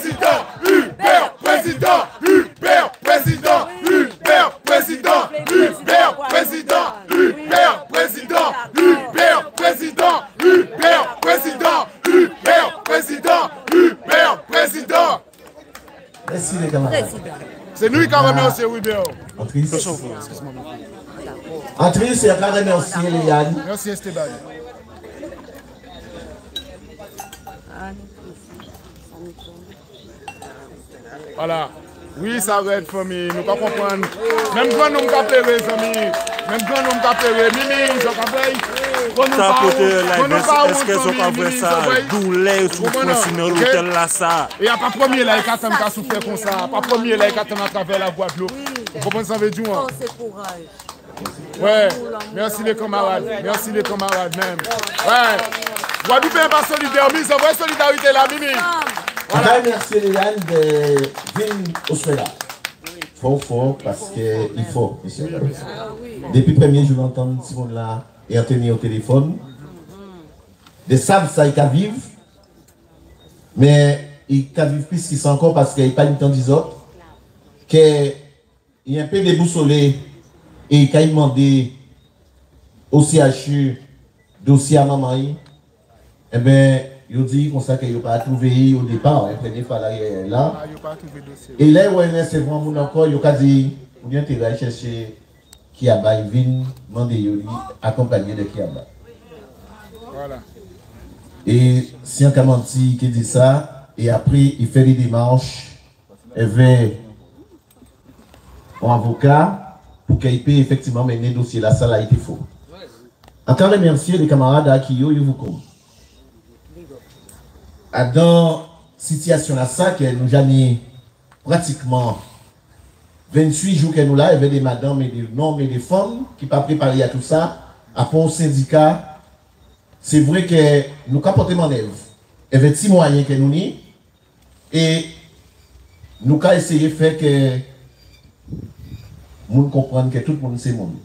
président, Hubert président, Hubert président, Hubert président, Hubert président, Hubert président, Hubert président, Hubert président, Hubert président, Hubert président. Merci les camarades. C'est nous qui avons remercié Hubert. Entrée, c'est à remercier les Yann. Merci Esteban. Voilà. Oui, ça va être famille. Nous pas comprendre. Même quand nous avons pleurer, famille. Même quand nous avons pleurer, Mimi, je comprends. Ça côté est-ce que je comprends ça? Douleur sous continuer l'hôtel là ça. Et a pas premier là, il a qu'à souffrir comme ça. Pas premier là, il a qu'à travers la Guadeloupe. Vous comprenez ça veut dire? Ouais. Merci les camarades. Merci les camarades même. Ouais. Guadeloupe est pas solidaire, mais c'est vraie solidarité là, Mimi. Voilà. Merci les Yann de venir au Suéda. Fort, parce qu'il faut, monsieur. Depuis le premier jour, j'entends Simon là et Anthony au téléphone. Ils savent ça, ils peuvent vivre. Mais ils peuvent vivre plus qu'ils sont encore parce qu'ils n'ont pas le temps des autres. Qu'il y a un peu déboussolé et qu'ils ont demandé au CHU, dossier à maman, eh bien, ils dit comme ça qu'ils n'ont pas trouvé au départ, la première fois là. Et là, c'est vraiment encore, ils ont dit, ou bien tu vas chercher Kiaba, ils viennent demander, accompagner de Kiaba. Voilà. Et si un Kamanti qui dit ça, et après il fait les démarches avec un avocat pour qu'il puisse effectivement mener le dossier là, ça a été faux. Encore remercier les camarades à qui ils vous comptent. Dans cette situation là, ça que nous avons pratiquement 28 jours que nous là, il y avait des madames et des hommes et des femmes qui n'ont pas préparé à tout ça, à un syndicat. C'est vrai que nous capotons en œuvre. Il y avait des moyens que nous avons et nous avons essayé de faire que nous comprenions que tout le monde c'est monde.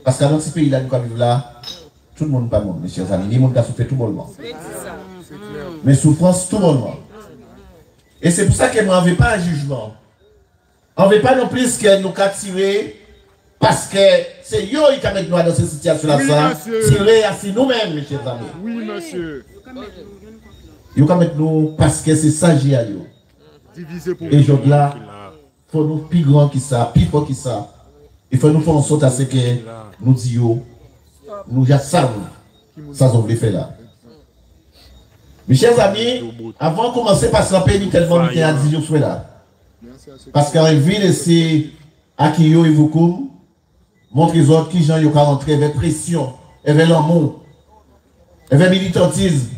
Parce que dans ce pays là, nous vivons là, tout le monde n'est pas monde, mes chers amis. Tout le monde a souffert tout le monde. Mais souffrance tout le monde. Et c'est pour ça que nous n'avons pas un jugement. On ne veut pas non plus que nous capturer parce que c'est eux qui mettent nous dans cette situation-là. Oui, c'est nous-mêmes, mes chers amis. Oui, monsieur. Ils vont mettre nous parce que c'est ça, j'ai à eux. Et je là, il faut nous plus grand que ça, plus fort que ça. Il faut nous faire en sorte à ce que nous disions, nous savons, ça qu'on veut faire là. Mes chers amis, avant de commencer par se rappeler tellement de temps à dire que là. Parce qu'en ville, c'est à qui yo et vous montre les autres qui gens yo rentrer avec pression, avec l'amour, avec militantisme,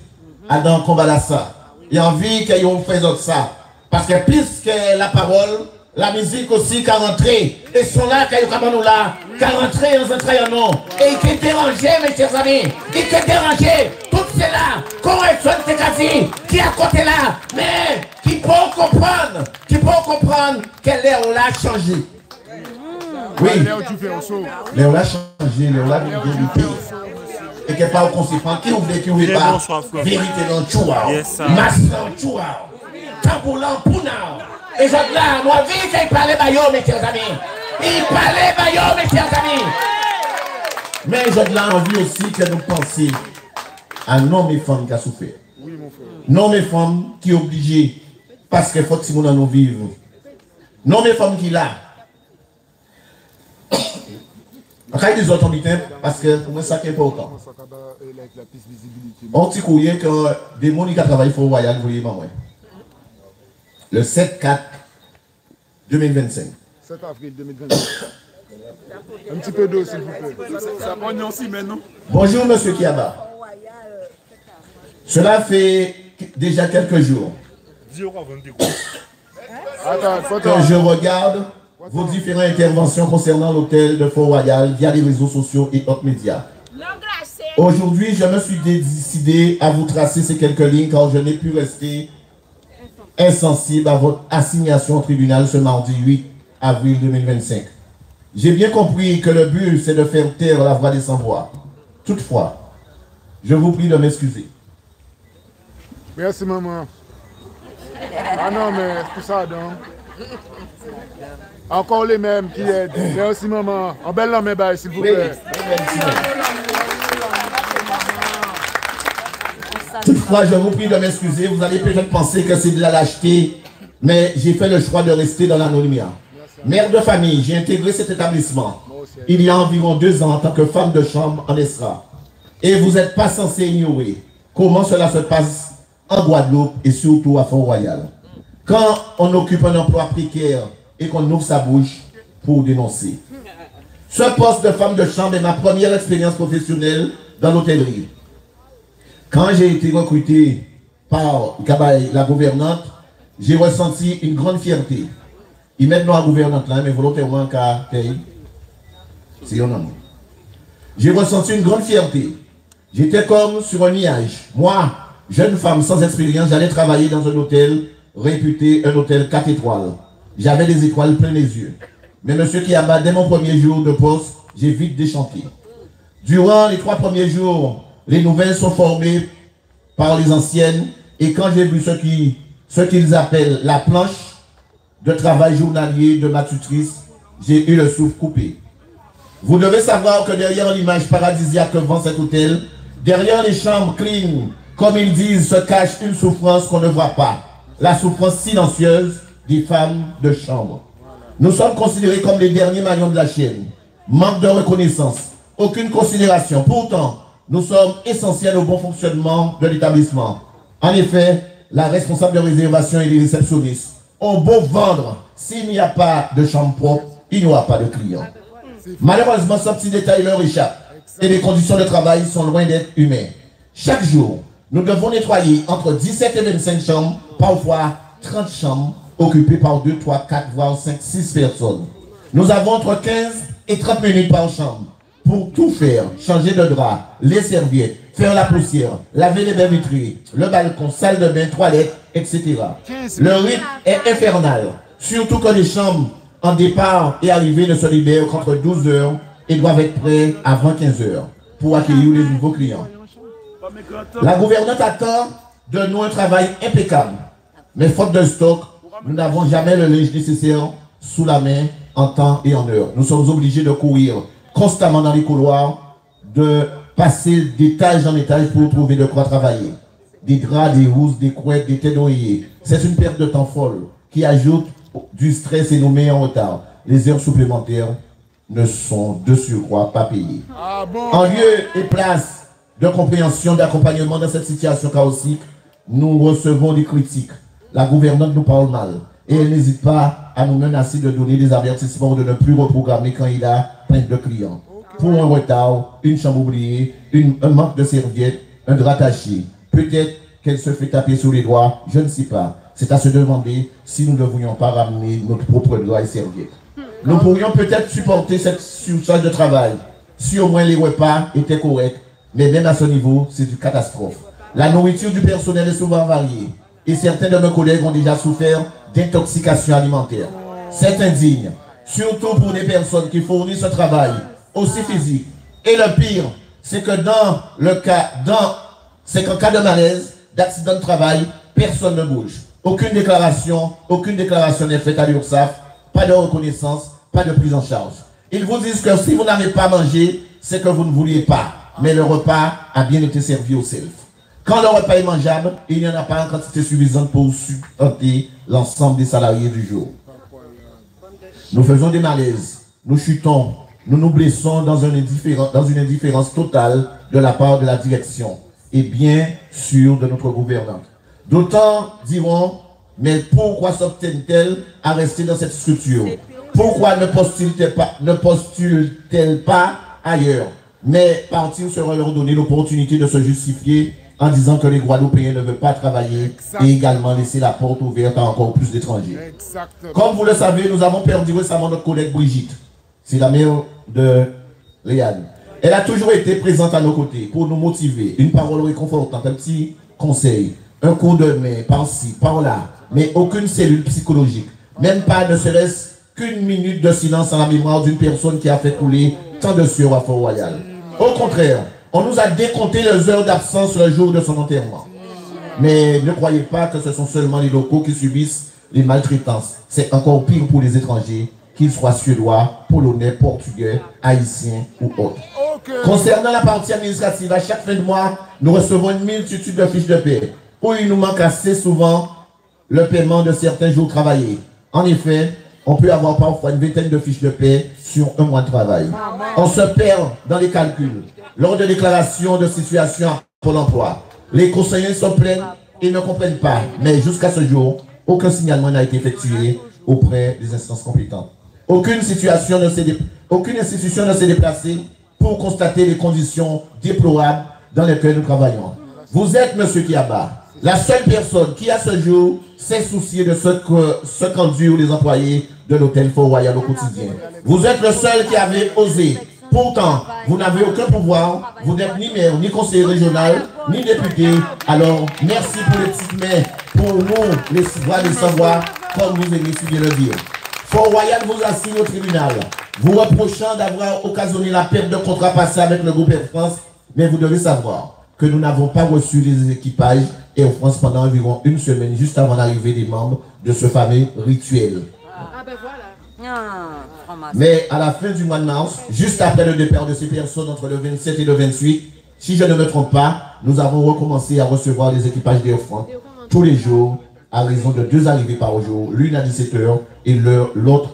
dans le combat là ça. Il y a envie que yo fasse ça. Parce que plus que la parole, la musique aussi qui rentré. Et sont là qui nous là, qui rentré dans un traîneau. Et qui est dérangé, mes chers amis. Il est dérangé. Tout c'est là. Correction de quasi. Qui est à côté là. Mais qui peut comprendre. Qui peut comprendre que l'air l'a changé. Oui. L'air l'a changé. L'air l'a vérité. Et que pas au conséquent. Qui ouvre qui ouvre pas. Vérité dans le choua. Masse dans le choua. Tamboulan pouna. Et je là, moi, vite, il parlait bayo, mes chers amis. Il parlait bayo, mes chers amis. Mais je là, envie aussi que nous pensions à non mes femmes qui ont souffert. Non mes femmes qui sont obligées, parce qu'il faut que si nous vivons. Non mes femmes qui là. Quand il y a des autres parce que pour moi, ça qui est important. On dit courrier que des gens qui travaillent pour le voyage, vous voyez, maman. Le 7-4-2025. 7 avril 2025. Un petit peu d'eau, s'il vous plaît. Ça prend aussi maintenant. Bonjour, monsieur Kiaba. Cela fait déjà quelques jours que je regarde vos différentes interventions concernant l'hôtel de Fort-Royal via les réseaux sociaux et autres médias. Aujourd'hui, je me suis décidé à vous tracer ces quelques lignes car je n'ai pu rester insensible à votre assignation au tribunal ce mardi 8 avril 2025. J'ai bien compris que le but, c'est de faire taire la voix des sans-voix. Toutefois, je vous prie de m'excuser. Merci, maman. Ah non, mais tout ça, donc. Encore les mêmes qui aident. Merci, maman. En belle main, s'il vous plaît. Toutefois, je vous prie de m'excuser. Vous allez peut-être penser que c'est de la lâcheté, mais j'ai fait le choix de rester dans l'anonymat. Mère de famille, j'ai intégré cet établissement il y a environ 2 ans en tant que femme de chambre en Esra. Et vous n'êtes pas censé ignorer comment cela se passe en Guadeloupe et surtout à Fort-Royal. Quand on occupe un emploi précaire et qu'on ouvre sa bouche pour dénoncer. Ce poste de femme de chambre est ma première expérience professionnelle dans l'hôtellerie. Quand j'ai été recruté par la gouvernante, j'ai ressenti une grande fierté. Ils mettent nous à la gouvernante là, mais volontairement car c'est un homme. J'ai ressenti une grande fierté. J'étais comme sur un nuage. Moi, jeune femme sans expérience, j'allais travailler dans un hôtel réputé, un hôtel 4 étoiles. J'avais des étoiles plein les yeux. Mais monsieur Kiamba, dès mon premier jour de poste, j'ai vite déchanté. Durant les 3 premiers jours, les nouvelles sont formées par les anciennes. Et quand j'ai vu ce qu'ils appellent la planche de travail journalier de ma tutrice, j'ai eu le souffle coupé. Vous devez savoir que derrière l'image paradisiaque que vend cet hôtel, derrière les chambres clean, comme ils disent, se cache une souffrance qu'on ne voit pas. La souffrance silencieuse des femmes de chambre. Nous sommes considérés comme les derniers maillons de la chaîne. Manque de reconnaissance, aucune considération. Pourtant, nous sommes essentiels au bon fonctionnement de l'établissement. En effet, la responsable de réservation et les réceptionnistes ont beau vendre, s'il n'y a pas de chambre propre, il n'y aura pas de clients. Malheureusement, ce petit détail leur échappe et les conditions de travail sont loin d'être humaines. Chaque jour, nous devons nettoyer entre 17 et 25 chambres, parfois 30 chambres, occupées par 2, 3, 4, voire 5, 6 personnes. Nous avons entre 15 et 30 minutes par chambre pour tout faire, changer de drap, les serviettes, faire la poussière, laver les bains vitrés, le balcon, salle de bain, toilette, etc. Le rythme est infernal, surtout que les chambres en départ et arrivée ne se libèrent qu'entre 12 heures et doivent être prêts avant 15 heures pour accueillir les nouveaux clients. La gouvernante attend de nous un travail impeccable, mais faute de stock, nous n'avons jamais le linge nécessaire sous la main en temps et en heure. Nous sommes obligés de courir constamment dans les couloirs, de passer d'étage en étage pour trouver de quoi travailler. Des draps, des housses, des couettes, des têtes d'oreiller. C'est une perte de temps folle qui ajoute du stress et nous met en retard. Les heures supplémentaires ne sont de surcroît pas payées. En lieu et place de compréhension, d'accompagnement dans cette situation chaotique, nous recevons des critiques. La gouvernante nous parle mal et elle n'hésite pas à nous menacer de donner des avertissements ou de ne plus reprogrammer quand il a plein de clients. Pour un retard, une chambre oubliée, un manque de serviettes, un drap taché. Peut-être qu'elle se fait taper sur les doigts, je ne sais pas. C'est à se demander si nous ne devrions pas ramener notre propre doigt et serviettes. Nous pourrions peut-être supporter cette surcharge de travail si au moins les repas étaient corrects, mais même à ce niveau, c'est une catastrophe. La nourriture du personnel est souvent variée et certains de nos collègues ont déjà souffert d'intoxication alimentaire. C'est indigne, surtout pour des personnes qui fournissent ce travail aussi physique. Et le pire, c'est que qu'en cas de malaise, d'accident de travail, personne ne bouge. Aucune déclaration n'est faite à l'URSSAF, pas de reconnaissance, pas de prise en charge. Ils vous disent que si vous n'avez pas mangé, c'est que vous ne vouliez pas. Mais le repas a bien été servi au self. Quand le repas est mangeable, il n'y en a pas en quantité suffisante pour supporter l'ensemble des salariés du jour. Nous faisons des malaises, nous chutons, nous nous blessons dans une indifférence totale de la part de la direction et bien sûr de notre gouvernante. D'autant diront, mais pourquoi s'obtient-elle à rester dans cette structure? Pourquoi ne postule-t-elle pas ailleurs? Mais partir sera leur donner l'opportunité de se justifier en disant que les Guadeloupéens ne veulent pas travailler et également laisser la porte ouverte à encore plus d'étrangers. Comme vous le savez, nous avons perdu récemment notre collègue Brigitte. C'est la mère de Léane. Elle a toujours été présente à nos côtés pour nous motiver. Une parole réconfortante, un petit conseil, un coup de main par-ci, par-là, mais aucune cellule psychologique. Même pas ne serait-ce qu'une minute de silence en la mémoire d'une personne qui a fait couler tant de sueur à Fort-Royal. Au contraire, on nous a décompté les heures d'absence le jour de son enterrement. Mais ne croyez pas que ce sont seulement les locaux qui subissent les maltraitances. C'est encore pire pour les étrangers, qu'ils soient suédois, polonais, portugais, haïtiens ou autres. Concernant la partie administrative, à chaque fin de mois, nous recevons une multitude de fiches de paie, où il nous manque assez souvent le paiement de certains jours travaillés. En effet, on peut avoir parfois une vingtaine de fiches de paie sur un mois de travail. On se perd dans les calculs. Lors de déclarations de situation à Pôle emploi, les conseillers sont pleins et ne comprennent pas. Mais jusqu'à ce jour, aucun signalement n'a été effectué auprès des instances compétentes. Aucune institution ne s'est déplacée pour constater les conditions déplorables dans lesquelles nous travaillons. Vous êtes, M. Kiaba, la seule personne qui, à ce jour, s'est souciée de ce qu'endurent les employés de l'hôtel Fort Royal au quotidien. Vous êtes le seul qui avait osé. Pourtant, vous n'avez aucun pouvoir, vous n'êtes ni maire, ni conseiller régional, ni député. Alors, merci pour les petites mains, pour nous, les voix des sans-voix, comme vous aimez si bien le dire. Fort Royal vous assigne au tribunal, vous reprochant d'avoir occasionné la perte de contrat passé avec le groupe Air France, mais vous devez savoir que nous n'avons pas reçu les équipages Air France pendant environ une semaine, juste avant l'arrivée des membres de ce fameux rituel. Ah ben voilà. Mais à la fin du mois de mars, juste après le départ de ces personnes entre le 27 et le 28, si je ne me trompe pas, nous avons recommencé à recevoir les équipages d'Air France tous les jours, à raison de 2 arrivées par jour, l'une à 17h et l'autre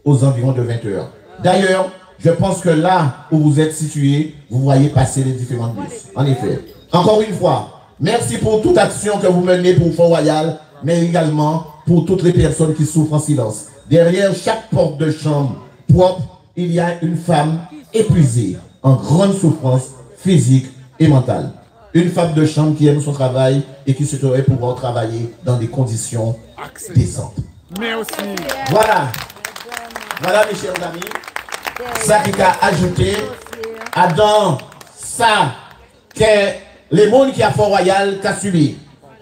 aux environs de 20h. D'ailleurs, je pense que là où vous êtes situé, vous voyez passer les différents bus. En effet, encore une fois, merci pour toute action que vous menez pour Fort Royal, mais également pour toutes les personnes qui souffrent en silence. Derrière chaque porte de chambre propre, il y a une femme épuisée, en grande souffrance physique et mentale. Une femme de chambre qui aime son travail et qui souhaiterait pouvoir travailler dans des conditions décentes. Mais aussi. Voilà. Voilà, mes chers amis. Ça qui a ajouté à dans ça que les mondes qui a Fort Royal qu'a subi.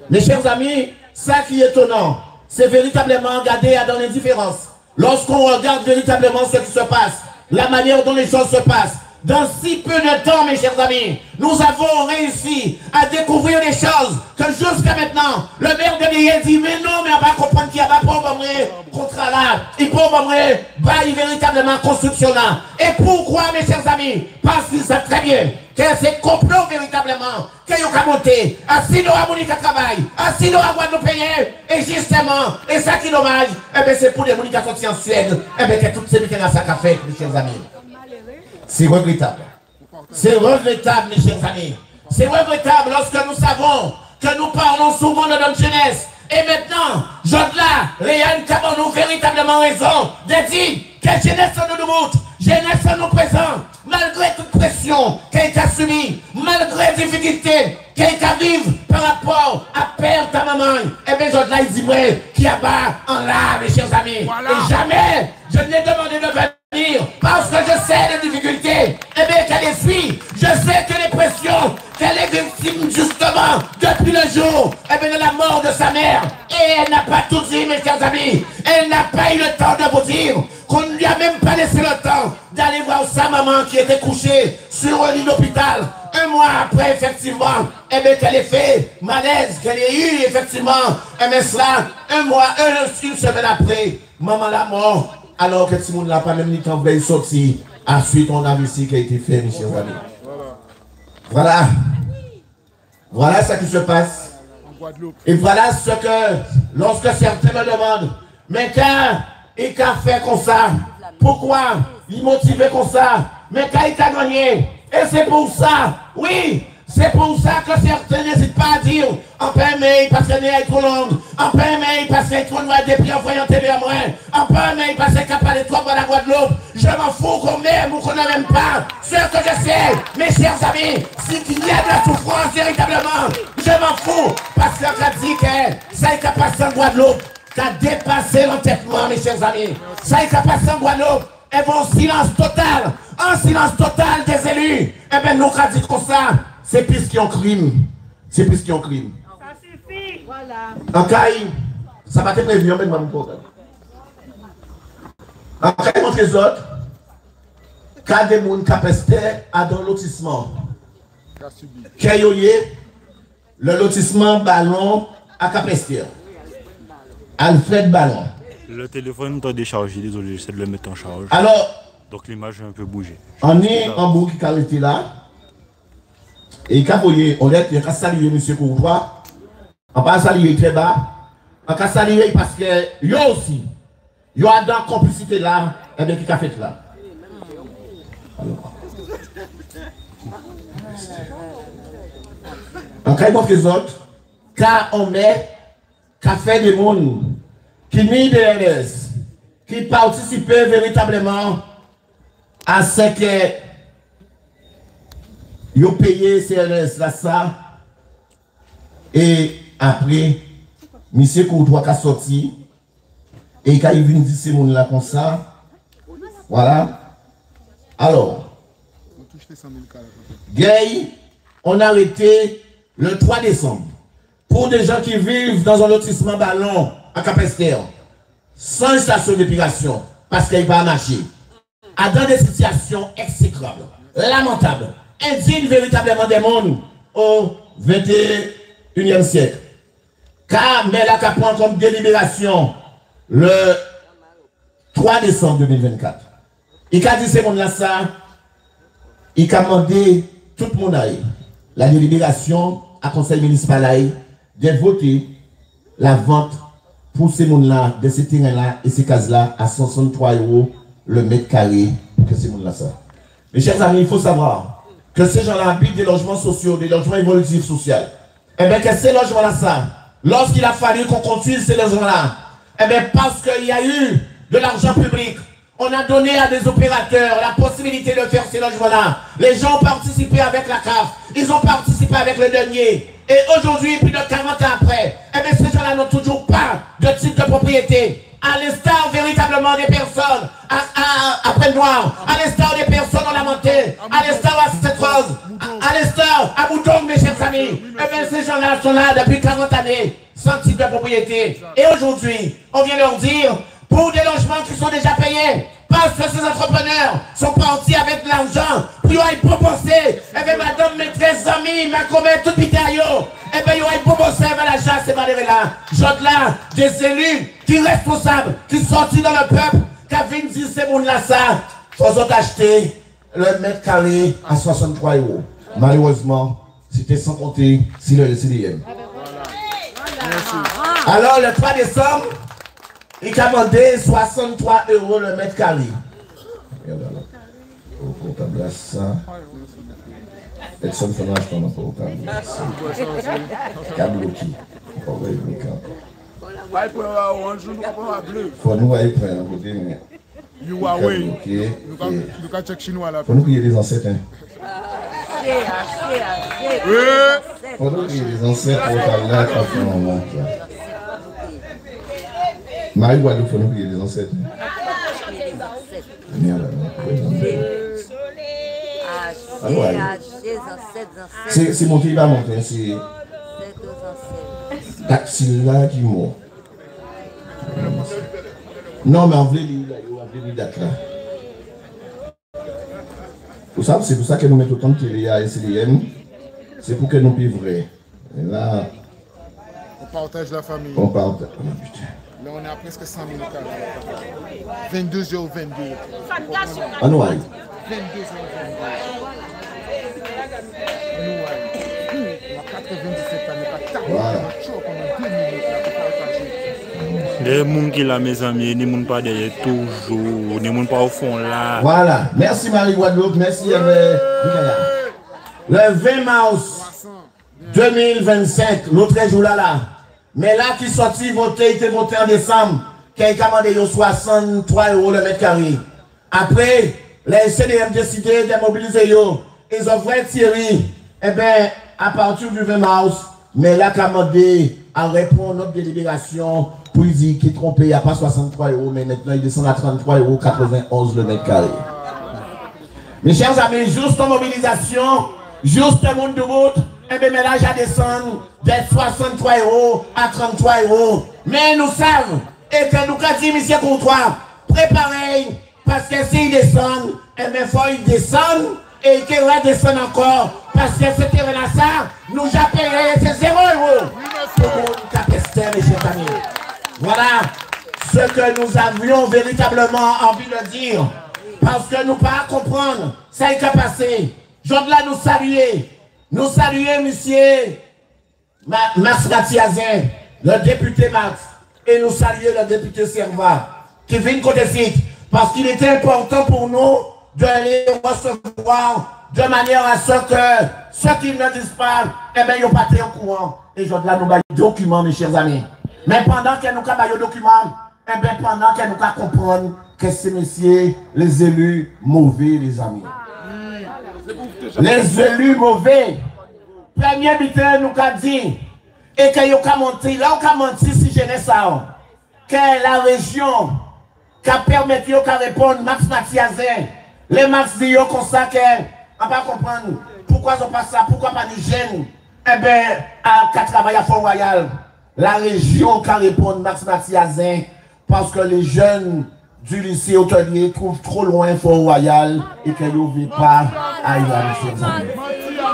Mes chers amis, ça qui est étonnant, c'est véritablement regarder dans l'indifférence. Lorsqu'on regarde véritablement ce qui se passe, la manière dont les choses se passent, dans si peu de temps, mes chers amis, nous avons réussi à découvrir des choses que jusqu'à maintenant, le maire de l'IE dit, mais non, mais on va comprendre qu'il n'y a pas de contrat là, il faut bailler véritablement construction là. Et pourquoi, mes chers amis? Parce qu'ils savent très bien que c'est complot véritablement, qu'ils ont monté, assis dans la Monica travail, assis dans la Guadeloupe payer, et justement, et ça qui est dommage, eh bien c'est pour les Monica sortis en Suède, eh bien que toutes ces mécanismes ça qu'a fait, mes chers amis. C'est regrettable. C'est regrettable, mes chers amis. C'est regrettable lorsque nous savons que nous parlons souvent de notre jeunesse. Et maintenant, Jodla, Léane Cabon nous véritablement raison de dire que jeunesse nous montre, jeunesse nous présente, malgré toute pression qu'elle a subie, malgré les difficultés qu'elle a vécues par rapport à perdre ta maman. Et bien Jodla, il dit, ouais, qui a bas en là, mes chers amis. Voilà. Et jamais, je ne l'ai demandé de venir. Parce que je sais les difficultés, et bien qu'elle les suit, je sais que les pressions qu'elle est victime justement depuis le jour et bien de la mort de sa mère. Et elle n'a pas tout dit, mes chers amis. Elle n'a pas eu le temps de vous dire qu'on ne lui a même pas laissé le temps d'aller voir sa maman qui était couchée sur un lit d'hôpital. Un mois après, effectivement, et bien qu'elle ait fait malaise, qu'elle ait eu effectivement, et bien cela, une semaine après, maman la mort. Alors que tout le monde n'a pas même ni temps de sortir, ensuite on a vu ce qui a été fait, mes chers amis. Voilà. Voilà ce qui se passe. Et voilà ce que, lorsque certains me demandent, mais quand il a fait comme ça, pourquoi il motivait comme ça, mais quand il a gagné, et c'est pour ça, oui, c'est pour ça que certains n'hésitent pas à dire, en permet parce qu'elle est trop longue, en permet parce qu'elle est trop noire depuis en voyant télé à moi, en permet parce qu'elle parle de toi pour la Guadeloupe. Je m'en fous qu'on m'aime ou qu'on ne m'aime pas. Ce que je sais, mes chers amis, c'est qu'il y a de la souffrance véritablement. Je m'en fous parce qu'on a dit que ça est passé en Guadeloupe, ça a dépassé l'entêtement, mes chers amis. Ça est passé en Guadeloupe. Et bon, silence total, un silence total des élus. Eh bien, nous avons dit comme ça. C'est plus qu'un crime. C'est plus qu'un crime. Ça suffit. Voilà. En Caï, ça va te prévenir, mais je vais en Caï, contre les autres, quand des gens qui pestent à dans lotissement, qui le lotissement Ballon à Cap-Esther. Alfred Ballon. Le téléphone est déchargé, désolé, j'essaie de le mettre en charge. Alors, donc l'image est un peu bougée. On est en boucle qui a été là. Et quand on a salué M. Courtois, on va saluer très bas. On va saluer parce que yo aussi, yo a dans complicité là, et bien qui a fait là. En cas de les autres, car on met qu'a fait des mondes qui ni DNS, qui participaient véritablement à ce que ils ont payé CNS là ça. Et après, M. Courtois a sorti. Et quand il vient dire ces gens là comme ça. Voilà. Alors, Gay, on a arrêté le 3 décembre. Pour des gens qui vivent dans un lotissement Ballon à Cap-Esther, sans station d'épuration, parce qu'il va marcher. Dans des situations exécrables, lamentables, indignes véritablement des mondes au 21e siècle. Car Mela a pris comme délibération le 3 décembre 2024. Il a dit ce monde-là ça, il a demandé tout le monde la délibération à conseil municipal de voter la vente pour ces mondes-là, de ces terrains-là et ces cases-là à 63 € le mètre carré que ces mondes-là ça. Mes chers amis, il faut savoir que ces gens-là habitent des logements sociaux, des logements évolutifs sociaux. Et bien que ces logements-là ça, lorsqu'il a fallu qu'on construise ces logements-là, et bien parce qu'il y a eu de l'argent public, on a donné à des opérateurs la possibilité de faire ces logements-là. Les gens ont participé avec la CAF, ils ont participé avec le denier. Et aujourd'hui, plus de 40 ans après, eh bien ces gens-là n'ont toujours pas de titre de propriété. À l'instar véritablement des personnes après Noir, à l'instar des personnes en Lamenté, à l'instar à Cette-Rose, à l'instar à Boudong, mes chers amis. Eh bien ces gens-là sont là depuis 40 années, sans titre de propriété. Et aujourd'hui, on vient leur dire, pour des logements qui sont déjà payés, parce que ces entrepreneurs sont partis avec de l'argent, puis ils ont proposé, eh bien madame, mes 13 amis, ma comète, tout pitaillot, eh bien ils ont proposé avec la chasse et là, j'en là, des élus qui sont responsables, qui sont sortis dans le peuple, qui viennent dire ces gens-là ça, ils ont acheté le mètre carré à 63 €. Malheureusement, c'était sans compter si le CDM. Alors le 3 décembre, il a demandé 63 € le mètre carré. Regardez là. Au comptable là, ça. Personne ne fait pas au comptable. Câble qui. Faut nous aller prendre un côté. Huawei. Nous avons check chinois là. Faut nous qu'il y ait des ancêtres. Faut nous qu'il y ait des ancêtres au comptable là quand on monte là. Marie Guadeloupe, il faut nous qu'il y ait des ancêtres. C'est monté, il va monter. C'est Taxila qui mort. Non, mais on veut les dates là. Vous savez, c'est pour ça que nous mettons autant de télé à SLM. C'est pour que nous puissions vrai. Et là, on partage la famille. On partage. Là, on est à presque 100 000 cas. 22h22. Ah non, aïe. 22h22. Nous, aïe. On a 97 ans. Voilà. Les gens qui sont mes amis, les gens pas derrière toujours, les gens pas au fond là. Voilà. Merci Marie Guadeloupe, merci le 20 mars 2025, l'autre jour là. Mais là qui sorti voter, il était voté en décembre, qui a commandé 63 € le mètre carré. Après, les CDM décidé de mobiliser ils ont fait Thierry, eh bien, à partir du 20 mars, mais là, commandé à répondre à notre délibération pour dire qu'il est trompé, il n'y a pas 63 €, mais maintenant il descend à 33,91 € le mètre carré. Mes chers amis, juste en mobilisation, juste un monde de route, et bien, mais là, j'ai descendu de 63 € à 33 €. Mais nous savons, et que nous avons dit, monsieur Courtois, préparez, parce que s'ils descendent, et bien, il faut qu'ils descendent, et qui redescend encore parce que ce terrain-là, ça, nous appellerait, c'est 0 euros. Pour nous tester, mes chers amis. Voilà ce que nous avions véritablement envie de dire. Parce que nous pas comprendre, ça est passé. Je dois nous saluer. Nous saluer, monsieur Max Mathiazin, le député Max, et nous saluer le député Serva, qui vient côté site, parce qu'il était important pour nous de les recevoir de manière à ce que ceux qui ne disent pas, eh bien, ils n'ont pas été au courant. Et je dois nous bailler des documents, mes chers amis. Mais pendant que nous avons des documents, eh bien, pendant que nous comprenons que c'est messieurs les élus mauvais, les amis. Les élus mauvais. Premier butin nous a dit, et que nous avons menti, là on a menti si je n'ai ça, que la région qui a permis de répondre, Max Mathiazin, les Max disent comme ça, qu'on ne va pas comprendre pourquoi ils ont pas ça, pourquoi pas de jeunes, eh bien, à travailler à Fort-Royal, la région qui a répondu Max Mathiazin, parce que les jeunes du lycée hôtelier trouvent trop loin Fort-Royal et qu'ils ne vivent pas à y aller.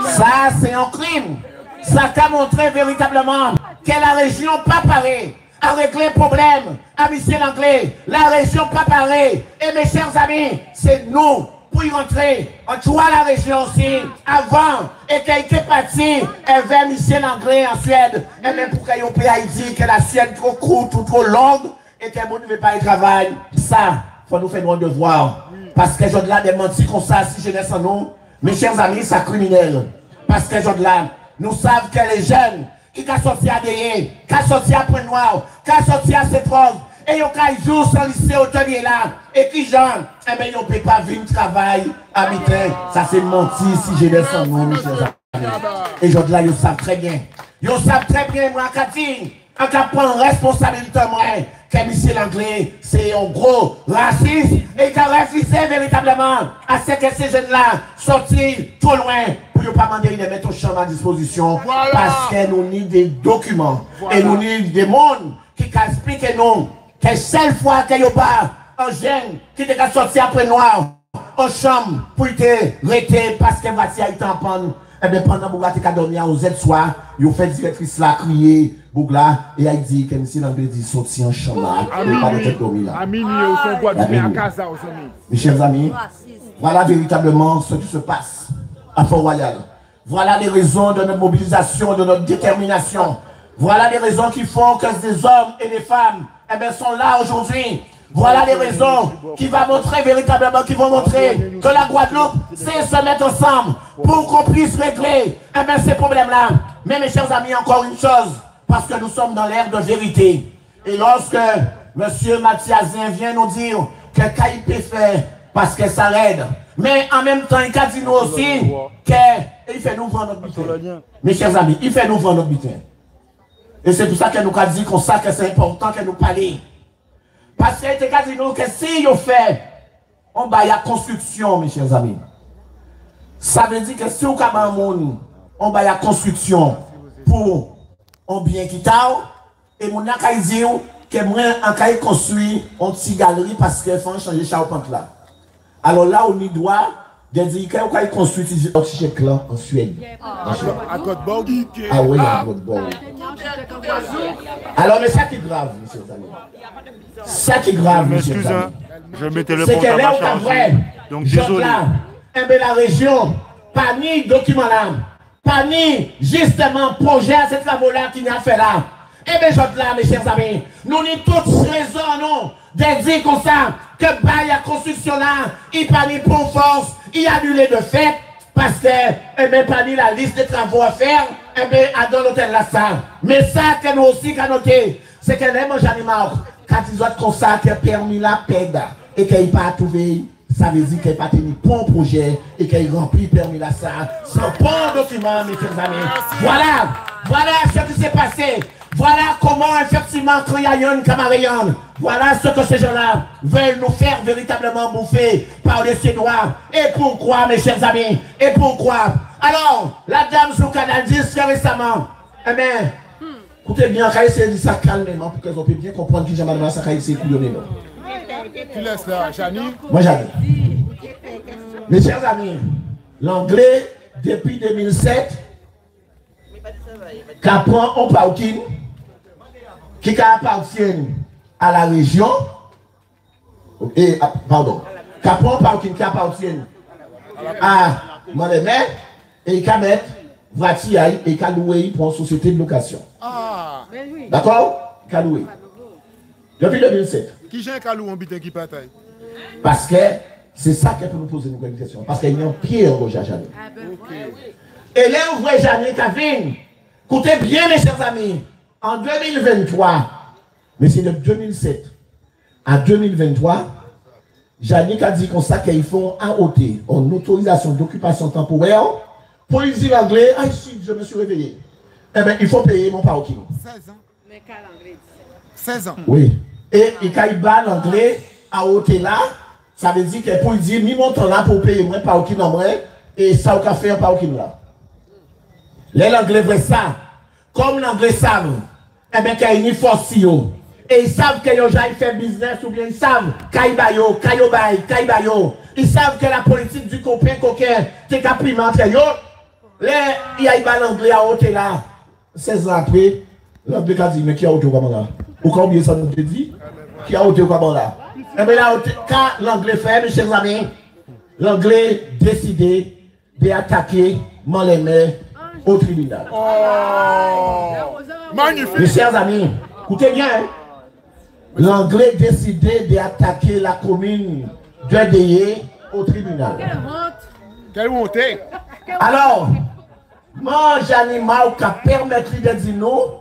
Ça, c'est un crime. Ça a montré véritablement que la région pas parée à régler les problèmes à Michel Anglais. La région pas parée. Et mes chers amis, c'est nous pour y rentrer. On doit la région aussi avant et qu'elle était partie vers Michel Anglais en Suède. Et même pour qu'elle ait Haïti, que la Suède trop courte ou trop longue et qu'elle ne veut pas y travailler. Ça, il faut nous faire nos devoirs. Parce que je dois des mentir comme ça si je laisse en nous. Mes chers amis, c'est criminel. Parce que je dois nous savons que les jeunes qui ont sorti à Déé, qui ont sorti à Pointe-Noire, qui ont sorti à Saint-Rose, et ils ont joué sur le lycée hôtelier là, et qui genre, eh bien, ils ne peuvent pas venir travailler à midi. Ça c'est menti si je laisse en nous, mes chers amis. Et je dois, ils savent très bien. Ils savent très bien, moi, Cathy, en cas prendre responsabilité, moi, que Michel Anglais, c'est un gros raciste, et qui a refusé véritablement à ce que ces jeunes-là sortent trop loin. Pour ne pas demander de mettre au champ à disposition, voilà. Parce que nous avons des documents, voilà. Et nous avons des mondes qui expliquent nous que chaque fois qu'il n'y a pas un jeune qui est sorti après noir, en chambre, pour être arrêté parce que Vatia est en panne, et bien pendant que Bougla a dormi aux aides soirs, il a fait directrice là, crier, Bougla, et il dit que M. Langlais dit sorti en chambre, il n'a pas de tête dormi là. Mes chers amis, voilà véritablement ce qui se passe à Fort-Royal. Voilà les raisons de notre mobilisation, de notre détermination. Voilà les raisons qui font que des hommes et des femmes eh bien, sont là aujourd'hui. Voilà les raisons qui vont montrer véritablement, qui vont montrer que la Guadeloupe sait se mettre ensemble pour qu'on puisse régler eh bien, ces problèmes-là. Mais mes chers amis, encore une chose, parce que nous sommes dans l'ère de vérité. Et lorsque M. Mathiazin vient nous dire que KIP fait parce que ça aide, mais en même temps, il a dit nous aussi qu'il fait nous vendre notre butin. Mes chers amis, il fait nous vendre notre butin. Et c'est pour ça que nous avons dit comme ça que c'est important que nous parlions. Parce qu'il a dit nous que si il fait, on va y a construction, mes chers amis. Ça veut dire que si on a un monde, on va y a construction pour un bien qui t'a, et mon a dit que moi, on a construit une petite galerie parce qu'il faut changer charpente là. Alors là, on y doit dire qu'on a construit un chèque là en Suède. À Göteborg. Ah oui, à Göteborg. Alors, mais ça qui est grave, monsieur Zami. Ça qui est grave, monsieur Zami. Je mettais le c'est que là, on vrai. Donc, désolé. Eh bien, la région, pas ni document là, pas ni justement projet à cette travaux-là qui n'a fait là. Eh bien, je là, mes chers amis, nous avons toutes raisons, non, de dire comme ça, que la construction là, il pas ni pour force, il a annulé de fait, parce que, eh bien, pas ni la liste de travaux à faire, eh bien, à dans l'hôtel là, ça. Mais ça, que nous aussi, qu'à noter, c'est que les manges animaux, quand ils ont comme ça, que permis la paix, et qu'il n'a pas trouvé, ça veut dire qu'il n'a pas tenu bon projet, et qu'il remplit permis la ça, sans bon document, mes chers amis. Voilà, voilà ce qui s'est passé. Voilà comment effectivement Kriayon Kamarayan, voilà ce que ces gens-là veulent nous faire véritablement bouffer par les Suédois. Et pourquoi, mes chers amis? Et pourquoi? Alors, la dame sur Canal 10 récemment, eh bien, écoutez bien, quand elle dit ça calmement pour qu'elles puissent bien comprendre qui j'aimerais ça quand il couillonné. Tu laisses là, Jani? Moi, Jani. Mes chers amis, l'anglais, depuis 2007, qui apprend un parking qui appartient à la région, pardon, qui apprend un parking qui appartient à Molémé, et qui met voiture et qui loué pour une société de location. D'accord? Qui loué. Depuis 2007. Qui j'ai un loué en bitin qui bataille? Parce que c'est ça qui peut nous poser une question. Parce qu'il y a un pied en Roger Janet. Et là, vous voyez Janet Kavin. Écoutez bien, mes chers amis. En 2023, mais c'est de 2007 à 2023, Janet a dit comme ça qu'ils font un OT, en autorisation d'occupation temporaire, pour lui dire l'anglais, ah si, je me suis réveillé. Eh bien, il faut payer mon parking. 16 ans. Mais quel anglais? 16 ans. Oui. Et quand il bat l'anglais à OT là, ça veut dire que pour lui dire, mi montant là pour payer mon parking en vrai, et ça au café un parking là. L'anglais veut ça. Comme l'anglais savent, eh bien, qu'il y a une force. Et ils savent que les gens font business ou bien ils savent Kaibayo, Kayobaï, Kaibayo. Ils savent que la politique du copain coquin, c'est qu'à primer entre eux. Là, il y a l'anglais à haute là. 16 ans après, l'anglais a dit, mais qui a haute au là? Ou quand oublié ça, nous te dit? Qui a haute au là? Eh bien là, quand l'anglais fait, mes chers amis, l'anglais décidé d'attaquer Molémé au tribunal. Oh! Magnifique! Mes chers amis, écoutez bien, hein? L'anglais décidé d'attaquer la commune de Deye au tribunal. Quelle honte! Alors, moi, j'anime qui a permis de dire non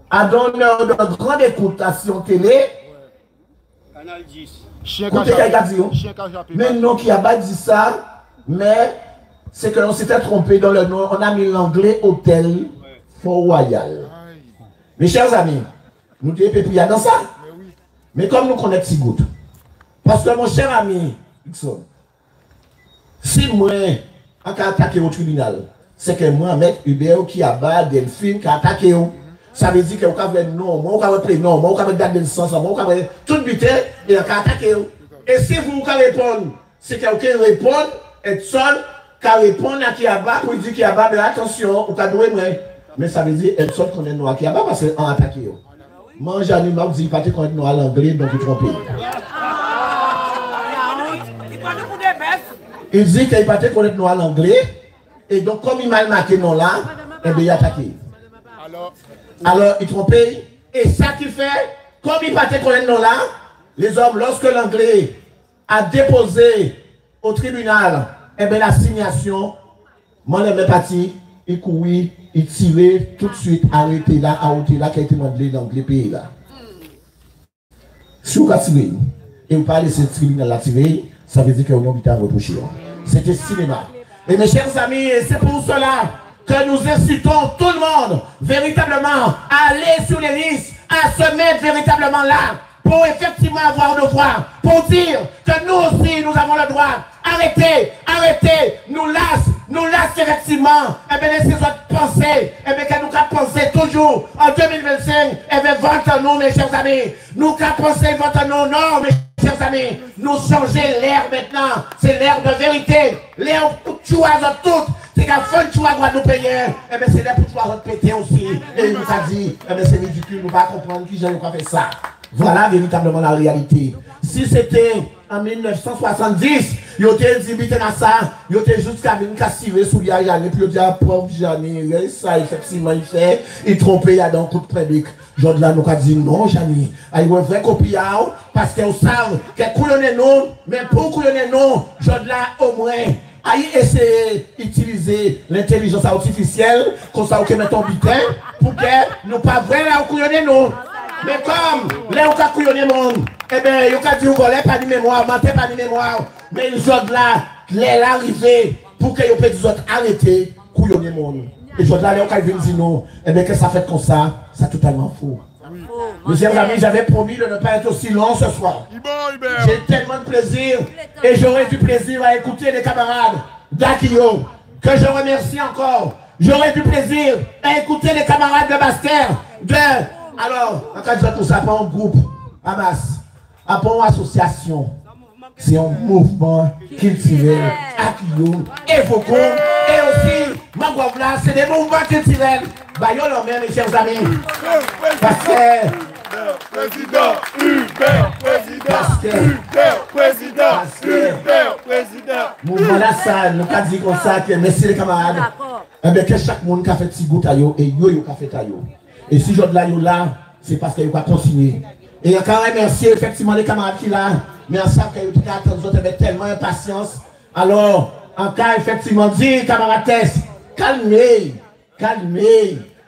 à donner de grande écoutation télé. Canal 10. Écoutez, mais non, qui a pas dit ça, mais c'est que l'on s'était trompé dans le nom. On a mis l'anglais hôtel Fort Royal. Mes chers amis, nous devons dans ça. Mais comme nous connaissons si good. Parce que mon cher ami, Dixon, si moi, en cas attaqué au tribunal, c'est que moi, maître Hubert qui a bas Delphine qui a attaqué, ça veut dire que vous avez non, moi, vous avez non, moi, vous avez gardé le sens, moi, vous avez tout buté et vous avez attaqué. Et si vous répondez, c'est que vous répondez, et seul, qui répond à qui a bas pour dire qui a bas, mais attention, vous avez doué, mais ça veut dire être seul qu'on est noir qui a bas parce qu'on a attaqué. Moi, j'anime, vous dites pas qu'on est noir à l'anglais, donc vous trompez. Il dit qu'il pas qu'on est noir à l'anglais, et donc comme il m'a marqué non là, eh bien il a attaqué. Alors il trompait, et ça qui fait, comme il pas qu'on est non là, les hommes, lorsque l'anglais a déposé au tribunal, eh bien l'assignation, moi je suis parti, il courait, il tirait tout de suite, arrêté là, arrêté là, qui a été demandé dans l'anglais pays là. Si vous avez tiré, et vous parlez de ce tribunal là tiré, ça veut dire que vous avez reproché. C'était cinéma. Et mes chers amis, c'est pour cela que nous incitons tout le monde véritablement à aller sur les listes, à se mettre véritablement là, pour effectivement avoir nos droits, pour dire que nous aussi nous avons le droit. Arrêtez, nous laisse effectivement, et bien laissez autres penser, et bien que nous pensons toujours en 2025, et bien votons nous mes chers amis, nous pensons votons nous, non mes chers amis, nous changer l'air maintenant, c'est l'air de vérité, l'air pour tout, c'est qu'à fin de tout à nous payer, et bien c'est l'air pour toi de péter aussi, et il nous a dit, et bien c'est ridicule, nous ne pas comprendre qui j'ai fait ça. Voilà véritablement la réalité. Si c'était en 1970, il y a dit ça, il y a jusqu'à venir casser sous Yanné, puis il y a dit pauvre Yanné, ça effectivement il fait, il trompe, il y a dans le coup de prédic. Jean là nous a dit non, Yanné, il y a un vrai copiard, parce qu'on savent que couillonner non, mais pour couillonner non, Jean là au moins, aïe essayer d'utiliser l'intelligence artificielle, comme ça, on met ton butin, pour que nous pas vrai là au couillonner non. Mais comme là on a couillonné monde, eh bien, il a dit qu'on n'a pas de mémoire, mentait pas de mémoire, mais ils ont là, l'arrivée pour que les autres arrêtent couillonner monde. Et ils ont là, on a dit non, eh bien, que ça fait comme ça, c'est totalement faux. Mes chers amis, j'avais promis de ne pas être aussi long ce soir. J'ai tellement de plaisir et j'aurai du plaisir à écouter les camarades d'Akio, que je remercie encore. J'aurai du plaisir à écouter les camarades de Bastère, alors, en cas de tout ça, pas un groupe, Amas, pas une association. c'est un mouvement culturel, accueillant, évoquant, et aussi, là, c'est des mouvements culturels. Bayon l'homme, mes chers amis. Parce que. Président, Hubert, président, Hubert, président. Mouvement là, ça, nous avons dit comme ça, que merci les camarades. Eh bien, que chaque monde a fait petit goût à yo, et yo a fait à yo. Et si je là, yo là, c'est parce que yo va continuer. Et encore remercier effectivement les camarades qui là, mais en savent que yo attendent avec tellement impatience. Alors, encore effectivement dit, camarades Tess, calmez.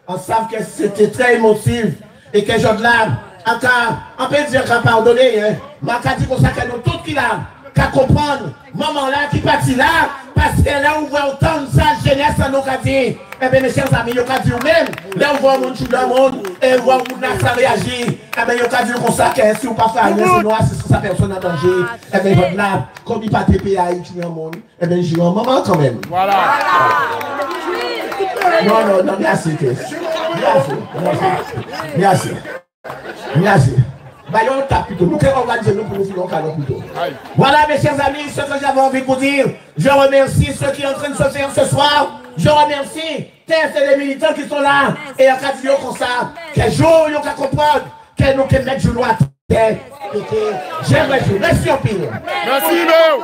On savent que c'était très émotif et que je là, encore, on peut dire qu'on pardonner, hein. Mais on dit comme ça que nous tous qui là, qu'à comprendre, maman là qui partit là, parce que là on voit autant de ça, jeunesse à nos quartiers. Eh bien mes chers amis, vous avez dit vous-même, là on voit le monde tout le monde, et on voit le monde ça réagir. Eh bien vous avez dit comme ça que si vous ne pas faire rien, sinon c'est sa personne en danger. Eh bien là, comme il n'y a pas de PAI qui est au monde, eh bien j'ai un moment quand même. Voilà. Non, merci. Merci. Bayon tape plutôt. Nous qui organisons nous pour nous faire un cadeau plutôt. Voilà mes chers amis, ce que j'avais envie de vous dire. Je remercie ceux qui sont en train de se faire ce soir. Je remercie Tess et les militants qui sont là. Et en cas de comme ça, que jour ils vont comprendre que nous qui mettons genoux à terre. J'aimerais vous. Merci en pile. Merci, Léo.